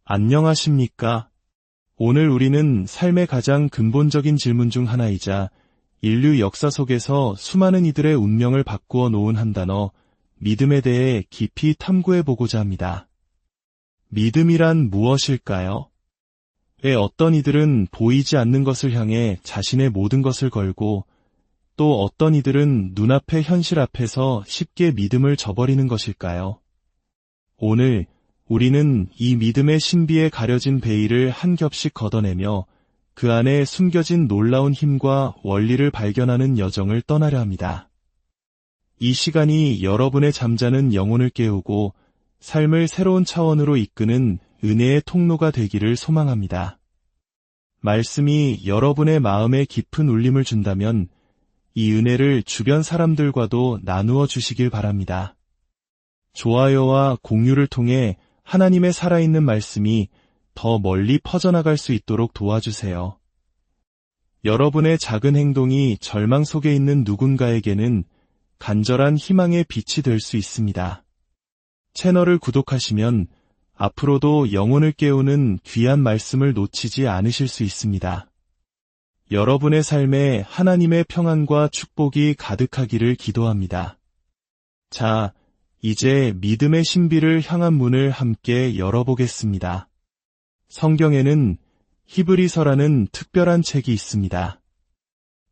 안녕하십니까? 오늘 우리는 삶의 가장 근본적인 질문 중 하나이자 인류 역사 속에서 수많은 이들의 운명을 바꾸어 놓은 한 단어, 믿음에 대해 깊이 탐구해 보고자 합니다. 믿음이란 무엇일까요? 왜 어떤 이들은 보이지 않는 것을 향해 자신의 모든 것을 걸고 또 어떤 이들은 눈앞의 현실 앞에서 쉽게 믿음을 저버리는 것일까요? 오늘 우리는 이 믿음의 신비에 가려진 베일을 한 겹씩 걷어내며 그 안에 숨겨진 놀라운 힘과 원리를 발견하는 여정을 떠나려 합니다. 이 시간이 여러분의 잠자는 영혼을 깨우고 삶을 새로운 차원으로 이끄는 은혜의 통로가 되기를 소망합니다. 말씀이 여러분의 마음에 깊은 울림을 준다면 이 은혜를 주변 사람들과도 나누어 주시길 바랍니다. 좋아요와 공유를 통해 하나님의 살아있는 말씀이 더 멀리 퍼져나갈 수 있도록 도와주세요. 여러분의 작은 행동이 절망 속에 있는 누군가에게는 간절한 희망의 빛이 될 수 있습니다. 채널을 구독하시면 앞으로도 영혼을 깨우는 귀한 말씀을 놓치지 않으실 수 있습니다. 여러분의 삶에 하나님의 평안과 축복이 가득하기를 기도합니다. 자, 이제 믿음의 신비를 향한 문을 함께 열어보겠습니다. 성경에는 히브리서라는 특별한 책이 있습니다.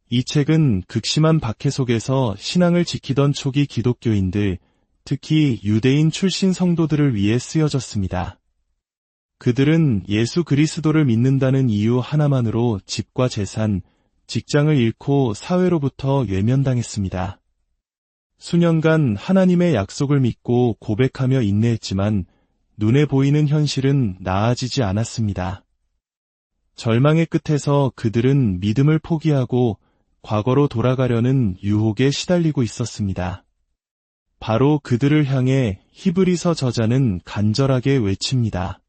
이 책은 극심한 박해 속에서 신앙을 지키던 초기 기독교인들, 특히 유대인 출신 성도들을 위해 쓰여졌습니다. 그들은 예수 그리스도를 믿는다는 이유 하나만으로 집과 재산, 직장을 잃고 사회로부터 외면당했습니다. 수년간 하나님의 약속을 믿고 고백하며 인내했지만 눈에 보이는 현실은 나아지지 않았습니다. 절망의 끝에서 그들은 믿음을 포기하고 과거로 돌아가려는 유혹에 시달리고 있었습니다. 바로 그들을 향해 히브리서 저자는 간절하게 외칩니다.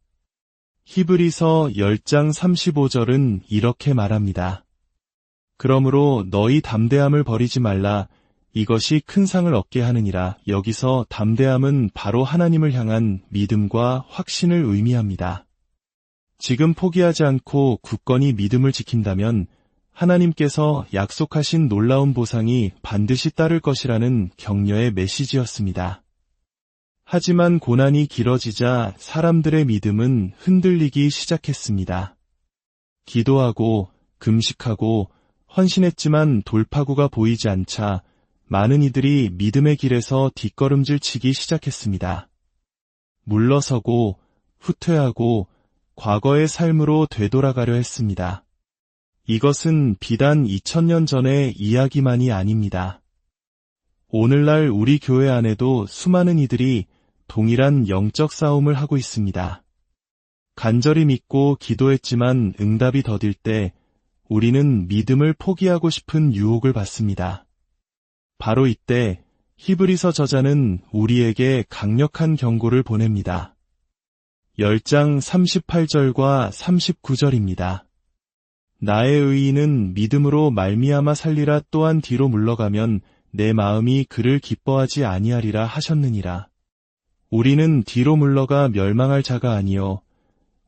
히브리서 10장 35절은 이렇게 말합니다. 그러므로 너희 담대함을 버리지 말라. 이것이 큰 상을 얻게 하느니라. 여기서 담대함은 바로 하나님을 향한 믿음과 확신을 의미합니다. 지금 포기하지 않고 굳건히 믿음을 지킨다면 하나님께서 약속하신 놀라운 보상이 반드시 따를 것이라는 격려의 메시지였습니다. 하지만 고난이 길어지자 사람들의 믿음은 흔들리기 시작했습니다. 기도하고 금식하고 헌신했지만 돌파구가 보이지 않자 많은 이들이 믿음의 길에서 뒷걸음질 치기 시작했습니다. 물러서고 후퇴하고 과거의 삶으로 되돌아가려 했습니다. 이것은 비단 2000년 전의 이야기만이 아닙니다. 오늘날 우리 교회 안에도 수많은 이들이 동일한 영적 싸움을 하고 있습니다. 간절히 믿고 기도했지만 응답이 더딜 때 우리는 믿음을 포기하고 싶은 유혹을 받습니다. 바로 이때 히브리서 저자는 우리에게 강력한 경고를 보냅니다. 10장 38절과 39절입니다. 나의 의인은 믿음으로 말미암아 살리라. 또한 뒤로 물러가면 내 마음이 그를 기뻐하지 아니하리라 하셨느니라. 우리는 뒤로 물러가 멸망할 자가 아니요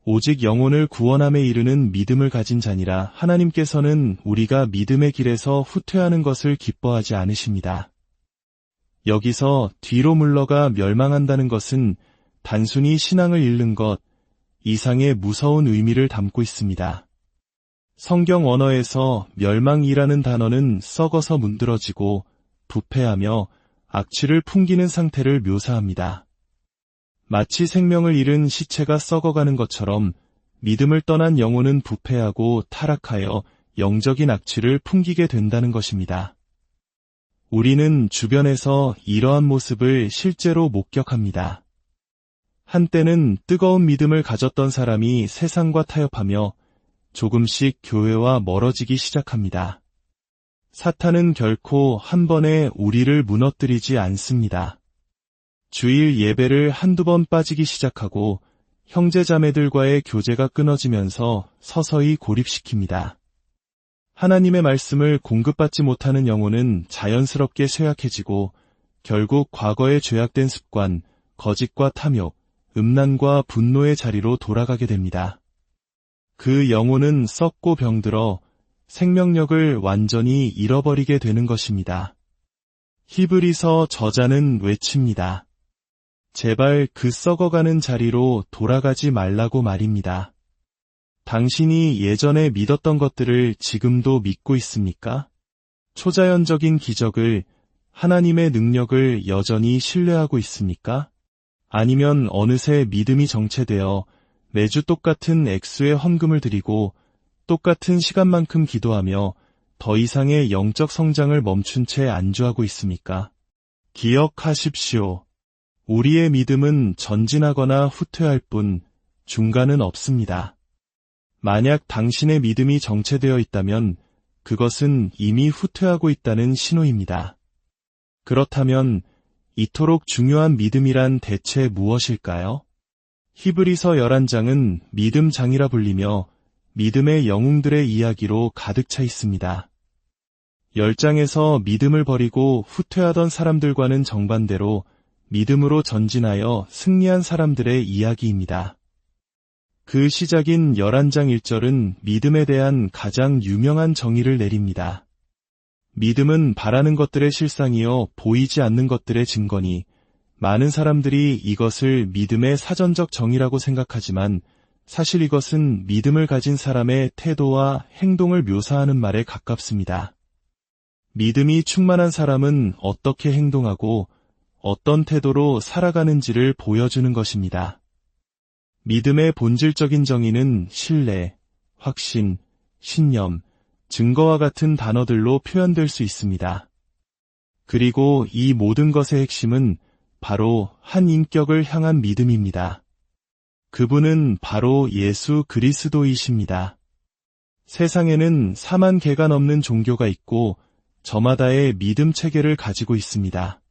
오직 영혼을 구원함에 이르는 믿음을 가진 자니라. 하나님께서는 우리가 믿음의 길에서 후퇴하는 것을 기뻐하지 않으십니다. 여기서 뒤로 물러가 멸망한다는 것은 단순히 신앙을 잃는 것 이상의 무서운 의미를 담고 있습니다. 성경 언어에서 멸망이라는 단어는 썩어서 문드러지고 부패하며 악취를 풍기는 상태를 묘사합니다. 마치 생명을 잃은 시체가 썩어가는 것처럼 믿음을 떠난 영혼은 부패하고 타락하여 영적인 악취를 풍기게 된다는 것입니다. 우리는 주변에서 이러한 모습을 실제로 목격합니다. 한때는 뜨거운 믿음을 가졌던 사람이 세상과 타협하며 조금씩 교회와 멀어지기 시작합니다. 사탄은 결코 한 번에 우리를 무너뜨리지 않습니다. 주일 예배를 한두 번 빠지기 시작하고 형제자매들과의 교제가 끊어지면서 서서히 고립시킵니다. 하나님의 말씀을 공급받지 못하는 영혼은 자연스럽게 쇠약해지고 결국 과거의 죄악된 습관, 거짓과 탐욕, 음란과 분노의 자리로 돌아가게 됩니다. 그 영혼은 썩고 병들어 생명력을 완전히 잃어버리게 되는 것입니다. 히브리서 저자는 외칩니다. 제발 그 썩어가는 자리로 돌아가지 말라고 말입니다. 당신이 예전에 믿었던 것들을 지금도 믿고 있습니까? 초자연적인 기적을, 하나님의 능력을 여전히 신뢰하고 있습니까? 아니면 어느새 믿음이 정체되어 매주 똑같은 액수의 헌금을 드리고 똑같은 시간만큼 기도하며 더 이상의 영적 성장을 멈춘 채 안주하고 있습니까? 기억하십시오. 우리의 믿음은 전진하거나 후퇴할 뿐 중간은 없습니다. 만약 당신의 믿음이 정체되어 있다면 그것은 이미 후퇴하고 있다는 신호입니다. 그렇다면 이토록 중요한 믿음이란 대체 무엇일까요? 히브리서 11장은 믿음장이라 불리며 믿음의 영웅들의 이야기로 가득 차 있습니다. 10장에서 믿음을 버리고 후퇴하던 사람들과는 정반대로 믿음으로 전진하여 승리한 사람들의 이야기입니다. 그 시작인 11장 1절은 믿음에 대한 가장 유명한 정의를 내립니다. 믿음은 바라는 것들의 실상이요 보이지 않는 것들의 증거니 많은 사람들이 이것을 믿음의 사전적 정의라고 생각하지만 사실 이것은 믿음을 가진 사람의 태도와 행동을 묘사하는 말에 가깝습니다. 믿음이 충만한 사람은 어떻게 행동하고 어떤 태도로 살아가는지를 보여주는 것입니다. 믿음의 본질적인 정의는 신뢰, 확신, 신념, 증거와 같은 단어들로 표현될 수 있습니다. 그리고 이 모든 것의 핵심은 바로 한 인격을 향한 믿음입니다. 그분은 바로 예수 그리스도이십니다. 세상에는 4만 개가 넘는 종교가 있고 저마다의 믿음 체계를 가지고 있습니다.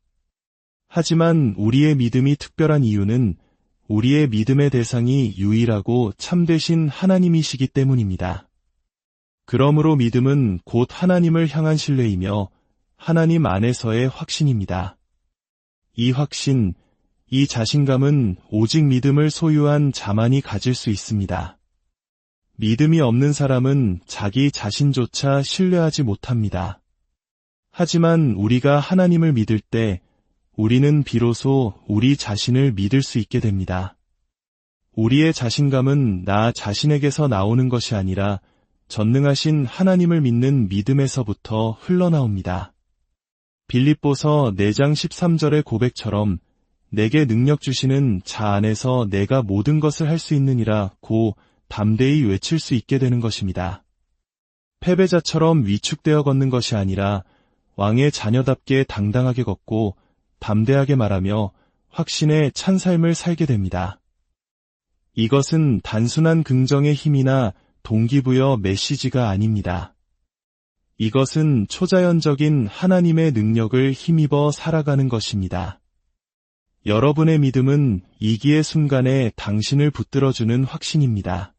하지만 우리의 믿음이 특별한 이유는 우리의 믿음의 대상이 유일하고 참되신 하나님이시기 때문입니다. 그러므로 믿음은 곧 하나님을 향한 신뢰이며 하나님 안에서의 확신입니다. 이 확신, 이 자신감은 오직 믿음을 소유한 자만이 가질 수 있습니다. 믿음이 없는 사람은 자기 자신조차 신뢰하지 못합니다. 하지만 우리가 하나님을 믿을 때 우리는 비로소 우리 자신을 믿을 수 있게 됩니다. 우리의 자신감은 나 자신에게서 나오는 것이 아니라 전능하신 하나님을 믿는 믿음에서부터 흘러나옵니다. 빌립보서 4장 13절의 고백처럼 내게 능력 주시는 자 안에서 내가 모든 것을 할 수 있느니라 고 담대히 외칠 수 있게 되는 것입니다. 패배자처럼 위축되어 걷는 것이 아니라 왕의 자녀답게 당당하게 걷고 담대하게 말하며 확신의 찬 삶을 살게 됩니다. 이것은 단순한 긍정의 힘이나 동기부여 메시지가 아닙니다. 이것은 초자연적인 하나님의 능력을 힘입어 살아가는 것입니다. 여러분의 믿음은 위기의 순간에 당신을 붙들어주는 확신입니다.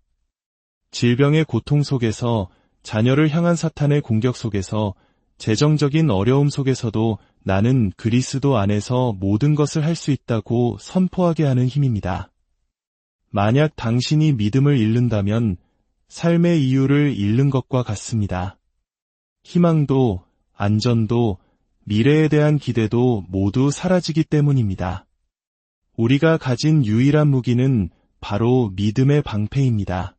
질병의 고통 속에서, 자녀를 향한 사탄의 공격 속에서, 재정적인 어려움 속에서도 나는 그리스도 안에서 모든 것을 할 수 있다고 선포하게 하는 힘입니다. 만약 당신이 믿음을 잃는다면 삶의 이유를 잃는 것과 같습니다. 희망도, 안전도, 미래에 대한 기대도 모두 사라지기 때문입니다. 우리가 가진 유일한 무기는 바로 믿음의 방패입니다.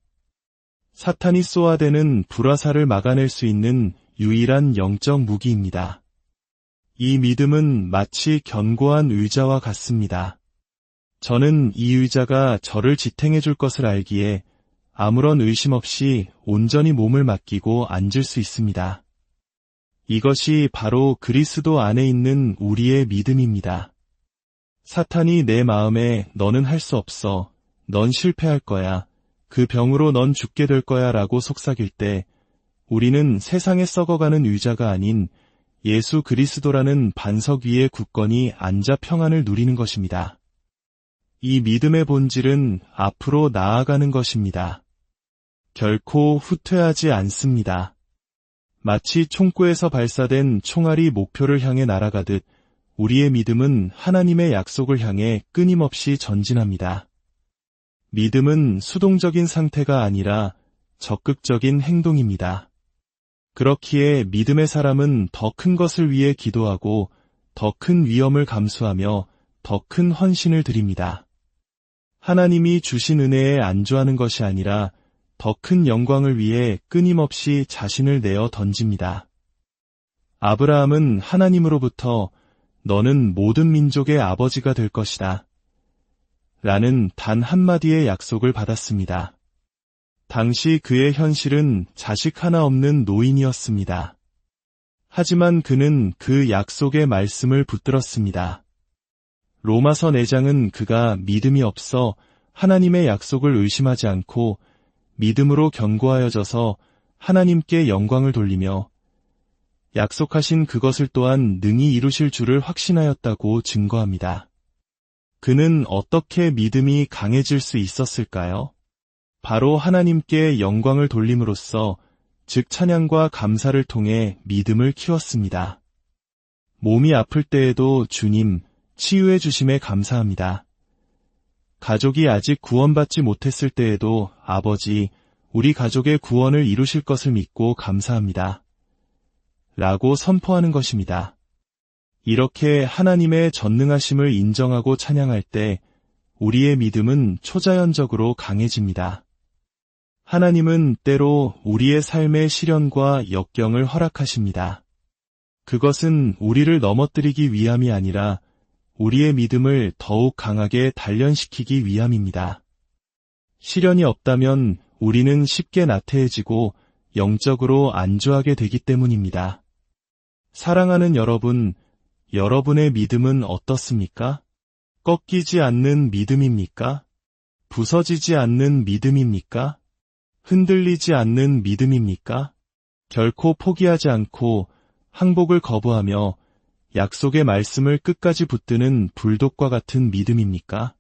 사탄이 쏘아대는 불화살을 막아낼 수 있는 유일한 영적 무기입니다. 이 믿음은 마치 견고한 의자와 같습니다. 저는 이 의자가 저를 지탱해 줄 것을 알기에 아무런 의심 없이 온전히 몸을 맡기고 앉을 수 있습니다. 이것이 바로 그리스도 안에 있는 우리의 믿음입니다. 사탄이 내 마음에 너는 할 수 없어, 넌 실패할 거야, 그 병으로 넌 죽게 될 거야 라고 속삭일 때 우리는 세상에 썩어가는 의자가 아닌 예수 그리스도라는 반석 위에 굳건히 앉아 평안을 누리는 것입니다. 이 믿음의 본질은 앞으로 나아가는 것입니다. 결코 후퇴하지 않습니다. 마치 총구에서 발사된 총알이 목표를 향해 날아가듯 우리의 믿음은 하나님의 약속을 향해 끊임없이 전진합니다. 믿음은 수동적인 상태가 아니라 적극적인 행동입니다. 그렇기에 믿음의 사람은 더 큰 것을 위해 기도하고 더 큰 위험을 감수하며 더 큰 헌신을 드립니다. 하나님이 주신 은혜에 안주하는 것이 아니라 더 큰 영광을 위해 끊임없이 자신을 내어 던집니다. 아브라함은 하나님으로부터 너는 모든 민족의 아버지가 될 것이다 라는 단 한마디의 약속을 받았습니다. 당시 그의 현실은 자식 하나 없는 노인이었습니다. 하지만 그는 그 약속의 말씀을 붙들었습니다. 로마서 4장은 그가 믿음이 없어 하나님의 약속을 의심하지 않고 믿음으로 견고하여져서 하나님께 영광을 돌리며 약속하신 그것을 또한 능히 이루실 줄을 확신하였다고 증거합니다. 그는 어떻게 믿음이 강해질 수 있었을까요? 바로 하나님께 영광을 돌림으로써 즉 찬양과 감사를 통해 믿음을 키웠습니다. 몸이 아플 때에도 주님, 치유해 주심에 감사합니다. 가족이 아직 구원받지 못했을 때에도 아버지, 우리 가족의 구원을 이루실 것을 믿고 감사합니다. 라고 선포하는 것입니다. 이렇게 하나님의 전능하심을 인정하고 찬양할 때 우리의 믿음은 초자연적으로 강해집니다. 하나님은 때로 우리의 삶의 시련과 역경을 허락하십니다. 그것은 우리를 넘어뜨리기 위함이 아니라 우리의 믿음을 더욱 강하게 단련시키기 위함입니다. 시련이 없다면 우리는 쉽게 나태해지고 영적으로 안주하게 되기 때문입니다. 사랑하는 여러분, 여러분의 믿음은 어떻습니까? 꺾이지 않는 믿음입니까? 부서지지 않는 믿음입니까? 흔들리지 않는 믿음입니까? 결코 포기하지 않고 항복을 거부하며 약속의 말씀을 끝까지 붙드는 불독과 같은 믿음입니까?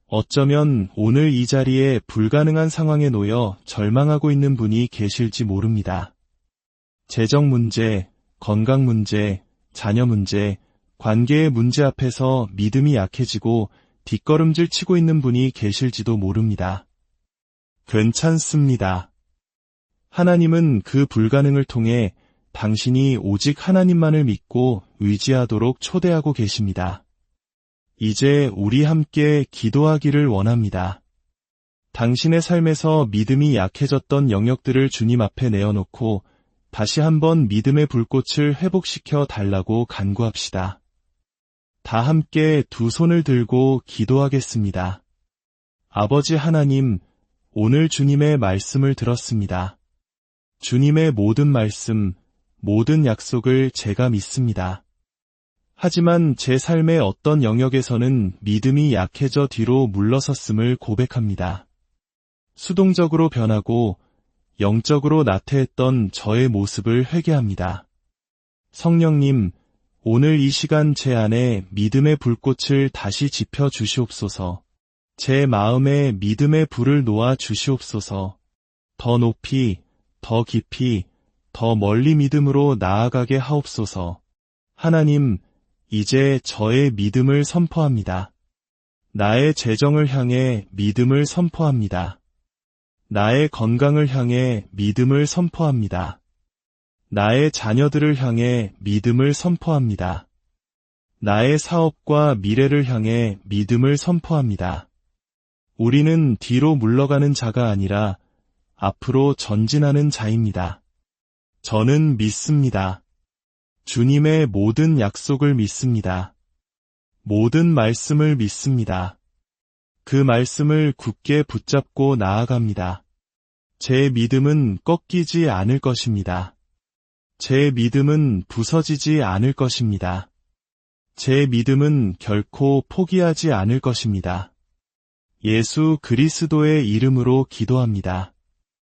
어쩌면 오늘 이 자리에 불가능한 상황에 놓여 절망하고 있는 분이 계실지 모릅니다. 재정 문제, 건강 문제, 자녀 문제, 관계의 문제 앞에서 믿음이 약해지고 뒷걸음질 치고 있는 분이 계실지도 모릅니다. 괜찮습니다. 하나님은 그 불가능을 통해 당신이 오직 하나님만을 믿고 의지하도록 초대하고 계십니다. 이제 우리 함께 기도하기를 원합니다. 당신의 삶에서 믿음이 약해졌던 영역들을 주님 앞에 내어놓고 다시 한번 믿음의 불꽃을 회복시켜 달라고 간구합시다. 다 함께 두 손을 들고 기도하겠습니다. 아버지 하나님, 오늘 주님의 말씀을 들었습니다. 주님의 모든 말씀, 모든 약속을 제가 믿습니다. 하지만 제 삶의 어떤 영역에서는 믿음이 약해져 뒤로 물러섰음을 고백합니다. 수동적으로 변하고 영적으로 나태했던 저의 모습을 회개합니다. 성령님, 오늘 이 시간 제 안에 믿음의 불꽃을 다시 지펴 주시옵소서. 제 마음에 믿음의 불을 놓아 주시옵소서. 더 높이, 더 깊이, 더 멀리 믿음으로 나아가게 하옵소서. 하나님, 이제 저의 믿음을 선포합니다. 나의 재정을 향해 믿음을 선포합니다. 나의 건강을 향해 믿음을 선포합니다. 나의 자녀들을 향해 믿음을 선포합니다. 나의 사업과 미래를 향해 믿음을 선포합니다. 우리는 뒤로 물러가는 자가 아니라 앞으로 전진하는 자입니다. 저는 믿습니다. 주님의 모든 약속을 믿습니다. 모든 말씀을 믿습니다. 그 말씀을 굳게 붙잡고 나아갑니다. 제 믿음은 꺾이지 않을 것입니다. 제 믿음은 부서지지 않을 것입니다. 제 믿음은 결코 포기하지 않을 것입니다. 예수 그리스도의 이름으로 기도합니다.